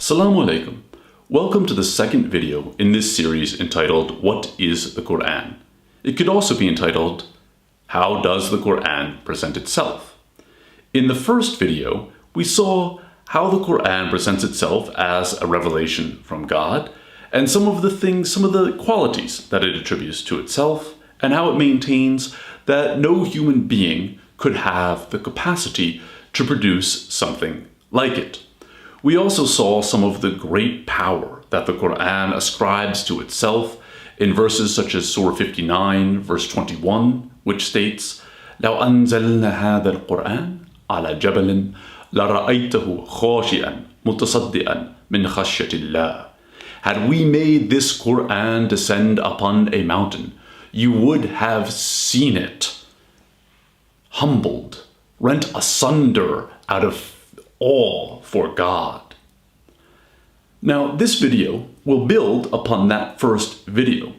Assalamu alaikum. Welcome to the second video in this series entitled, What is the Quran? It could also be entitled, How does the Quran present itself? In the first video, we saw how the Quran presents itself as a revelation from God, and some of the qualities that it attributes to itself, and how it maintains that no human being could have the capacity to produce something like it. We also saw some of the great power that the Quran ascribes to itself in verses such as Surah 59, verse 21, which states, لو أنزلنا هذا القرآن على جبل لرأيته خاشعا متصدعا من خشية الله. Had we made this Quran descend upon a mountain, you would have seen it humbled, rent asunder out of awe for God. Now, this video will build upon that first video.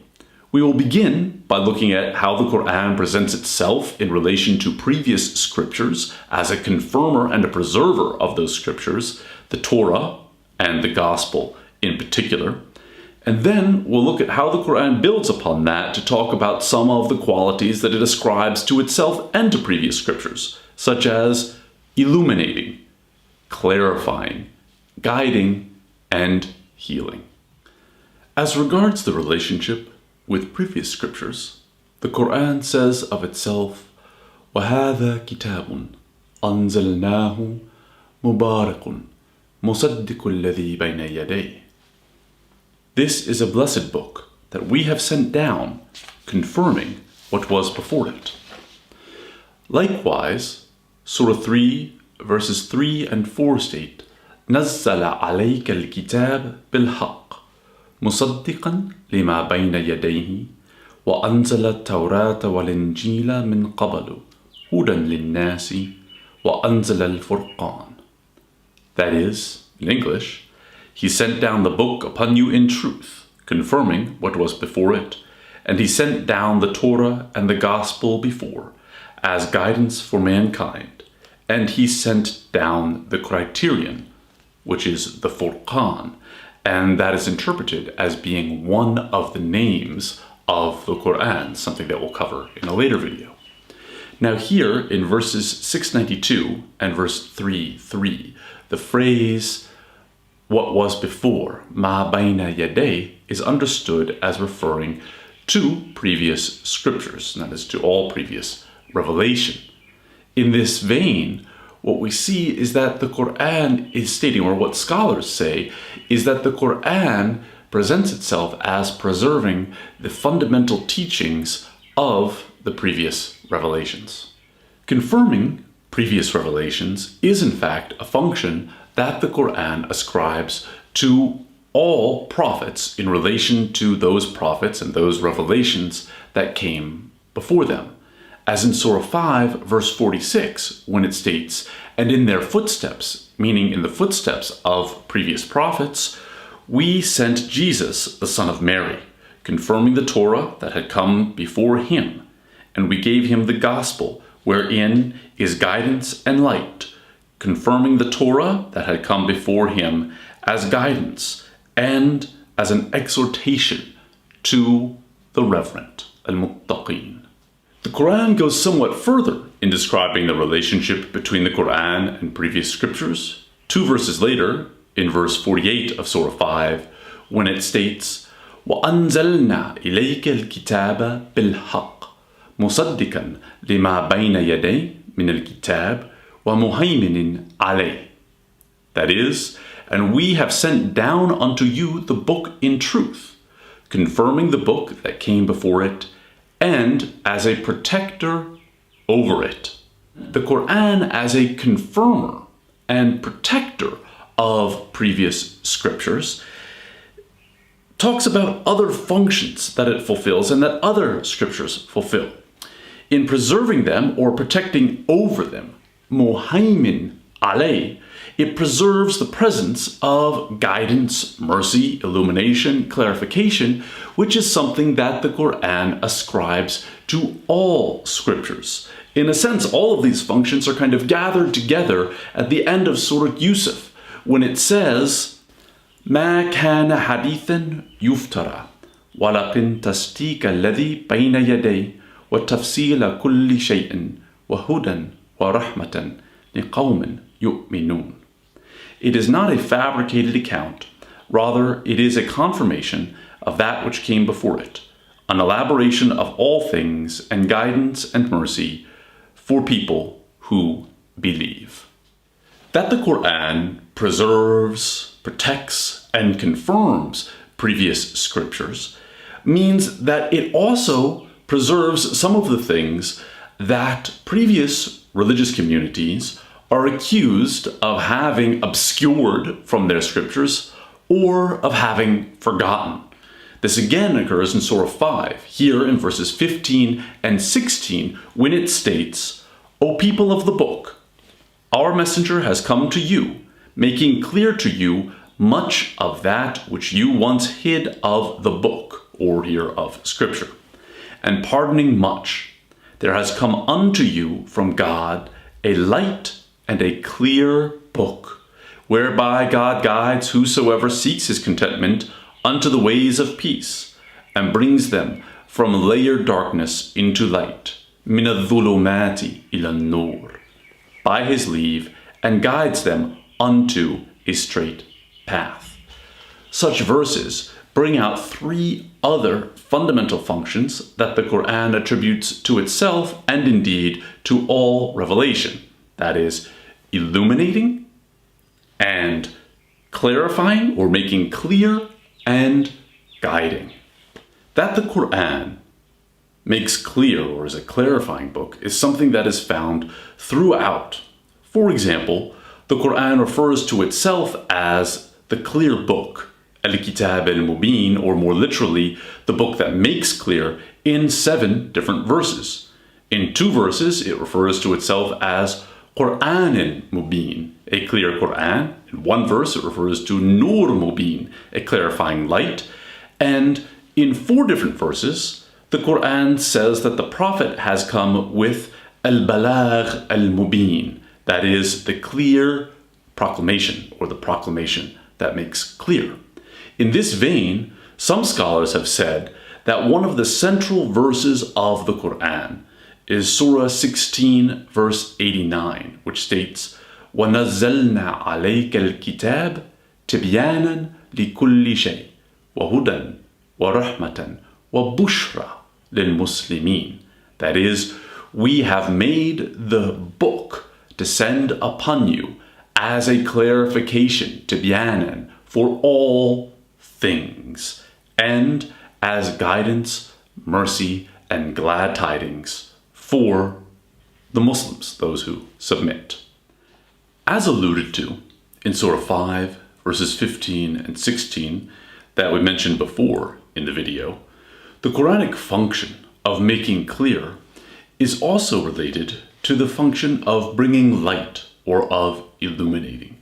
We will begin by looking at how the Quran presents itself in relation to previous scriptures as a confirmer and a preserver of those scriptures, the Torah and the Gospel in particular. And then we'll look at how the Quran builds upon that to talk about some of the qualities that it ascribes to itself and to previous scriptures, such as illuminating, clarifying, guiding, and healing. As regards the relationship with previous scriptures, the Quran says of itself, وَهَذَا كِتَابٌ أَنزَلْنَاهُ مُبَارَكٌ مُصَدِّقُ الَّذِي بَيْنَ يَدَيْهِ. This is a blessed book that we have sent down, confirming what was before it. Likewise, Surah 3, verses 3 and 4 state, نزل عليك الكتاب بالحق مصدقا لما بين يديه وأنزل التوراة والإنجيل من قبل هدى للناس وأنزل الفرقان. That is, in English, He sent down the book upon you in truth, confirming what was before it, and He sent down the Torah and the Gospel before, as guidance for mankind, and He sent down the criterion, which is the Furqan, and that is interpreted as being one of the names of the Quran, something that we'll cover in a later video. Now here in verses 692 and verse 3:3, the phrase what was before, ma bayna yaday, is understood as referring to previous scriptures, that is, to all previous revelation. In this vein, what we see is that the Quran is stating, or what scholars say, is that the Quran presents itself as preserving the fundamental teachings of the previous revelations. Confirming previous revelations is in fact a function that the Quran ascribes to all prophets in relation to those prophets and those revelations that came before them. As in Surah 5, verse 46, when it states, and in their footsteps, meaning in the footsteps of previous prophets, we sent Jesus, the son of Mary, confirming the Torah that had come before him, and we gave him the gospel, wherein is guidance and light, confirming the Torah that had come before him as guidance and as an exhortation to the reverent, al-muttaqeen. The Quran goes somewhat further in describing the relationship between the Quran and previous scriptures. 2 verses later, in verse 48 of Surah 5, when it states, وَأَنزَلْنَا إِلَيْكَ الْكِتَابَ بِالْحَقِّ مُصَدِّقًا لِمَا بَيْنَ يَدَيْهِ مِنَ الْكِتَابِ وَمُهَيْمِنٍ عَلَيْهِ. That is, and we have sent down unto you the book in truth, confirming the book that came before it, and as a protector over it. The Quran as a confirmer and protector of previous scriptures talks about other functions that it fulfills and that other scriptures fulfill. In preserving them or protecting over them, Muhaymin alay, it preserves the presence of guidance, mercy, illumination, clarification, which is something that the Quran ascribes to all scriptures. In a sense, all of these functions are kind of gathered together at the end of Surah Yusuf, when it says, ما كان حديثا يفترى ولكن تصديق الذي بين يديه وتفصيل كل شيء وهدى ورحمة لقوم يؤمنون. It is not a fabricated account, rather it is a confirmation of that which came before it, an elaboration of all things and guidance and mercy for people who believe. That the Quran preserves, protects, and confirms previous scriptures means that it also preserves some of the things that previous religious communities are accused of having obscured from their scriptures or of having forgotten. This again occurs in Surah 5, here in verses 15 and 16, when it states, O people of the book, our messenger has come to you, making clear to you much of that which you once hid of the book, or here of Scripture, and pardoning much. There has come unto you from God a light and a clear book, whereby God guides whosoever seeks his contentment unto the ways of peace, and brings them from layered darkness into light, min adh-dhulumati ila an-nur, by his leave, and guides them unto a straight path. Such verses bring out three other fundamental functions that the Quran attributes to itself and indeed to all revelation. That is, illuminating and clarifying or making clear and guiding. That the Quran makes clear or is a clarifying book is something that is found throughout. For example, the Quran refers to itself as the clear book, Al-Kitab al-Mubin, or more literally, the book that makes clear, in 7 different verses. In 2 verses, it refers to itself as Qur'an Mubin, a clear Quran. In 1 verse, it refers to Nur Mubin, a clarifying light. And in 4 different verses, the Quran says that the Prophet has come with Al-Balagh al-Mubin, that is, the clear proclamation, or the proclamation that makes clear. In this vein, some scholars have said that one of the central verses of the Quran is Surah 16, verse 89, which states, وَنَزَّلْنَا عَلَيْكَ الْكِتَابَ تِبْيَانًا لِكُلِّ شَيْءٍ وَهُدًى وَرَحْمَةً وَبُشْرًا لِلْمُسْلِمِينَ. That is, we have made the book descend upon you as a clarification, tibyanan, for all things, and as guidance, mercy, and glad tidings for the Muslims, those who submit. As alluded to in Surah 5, verses 15 and 16, that we mentioned before in the video, the Quranic function of making clear is also related to the function of bringing light or of illuminating.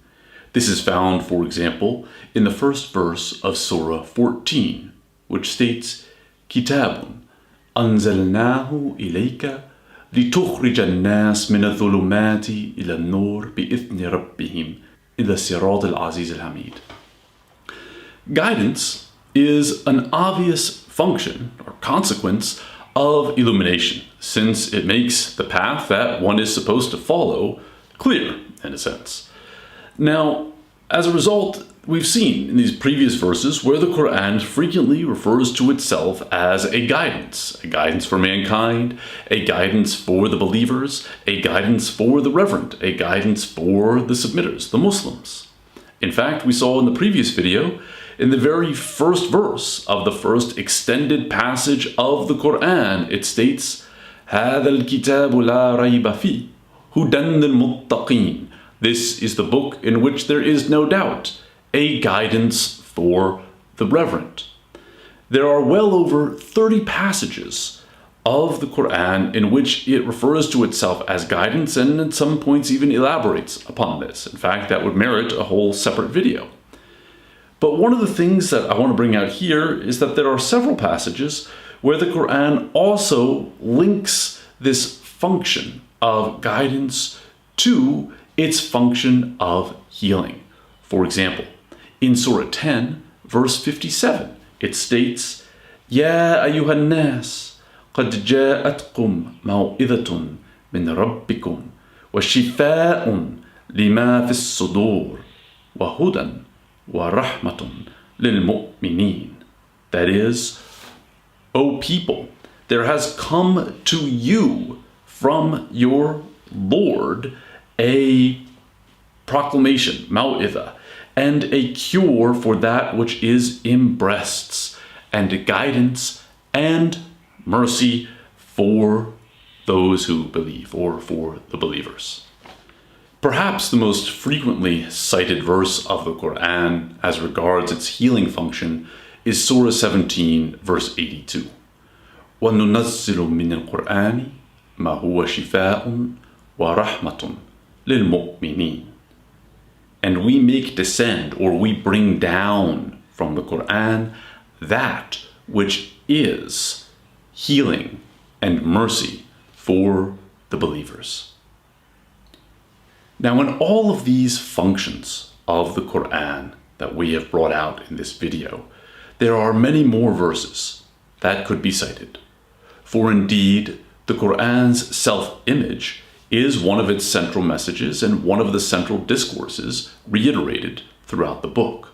This is found, for example, in the first verse of Surah 14, which states, Kitabun anzalnahu ilayka لتخرج الناس من الظلمات إلى النور بإذن ربهم إلى الصراط العزيز الحميد. Guidance is an obvious function or consequence of illumination, since it makes the path that one is supposed to follow clear, in a sense. Now, as a result, we've seen in these previous verses where the Quran frequently refers to itself as a guidance for mankind, a guidance for the believers, a guidance for the reverent, a guidance for the submitters, the Muslims. In fact, we saw in the previous video, in the very first verse of the first extended passage of the Quran, it states, هَذَا الْكِتَابُ لَا رَيْبَ فِيهِ هُدًى لِلْمُتَّقِينَ. This is the book in which there is no doubt, a guidance for the reverent. There are well over 30 passages of the Quran in which it refers to itself as guidance and at some points even elaborates upon this. In fact, that would merit a whole separate video. But one of the things that I want to bring out here is that there are several passages where the Quran also links this function of guidance to its function of healing. For example, In Surah 10, verse 57, it states, يَا أَيُّهَا النَّاسِ قَدْ جَاءَتْكُمْ مَوْئِذَةٌ مِّن رَبِّكُمْ وَشِفَاءٌ لِمَا فِي الصُّدُورِ وَهُدًى وَرَحْمَةٌ لِلْمُؤْمِنِينَ. That is, O people, there has come to you from your Lord a proclamation, maw'idha, and a cure for that which is in breasts, and guidance and mercy for those who believe, or for the believers. Perhaps the most frequently cited verse of the Quran as regards its healing function is Surah 17, verse 82. وَنُنَزِّلُ مِنَ الْقُرْآنِ مَا هُوَ شِفَاءٌ وَرَحْمَةٌ لِلْمُؤْمِنِينَ. And we make descend, or we bring down from the Quran that which is healing and mercy for the believers. Now, in all of these functions of the Quran that we have brought out in this video, there are many more verses that could be cited. For indeed, the Quran's self-image is one of its central messages and one of the central discourses reiterated throughout the book.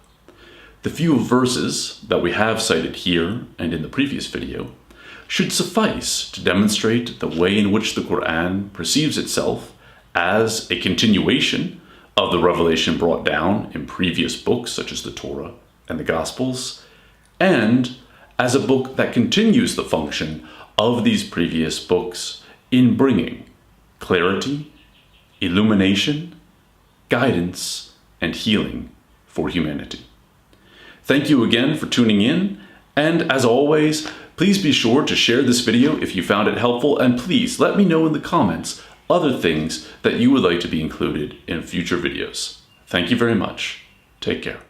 The few verses that we have cited here and in the previous video should suffice to demonstrate the way in which the Quran perceives itself as a continuation of the revelation brought down in previous books such as the Torah and the Gospels, and as a book that continues the function of these previous books in bringing clarity, illumination, guidance, and healing for humanity. Thank you again for tuning in, and as always, please be sure to share this video if you found it helpful, and please let me know in the comments other things that you would like to be included in future videos. Thank you very much. Take care.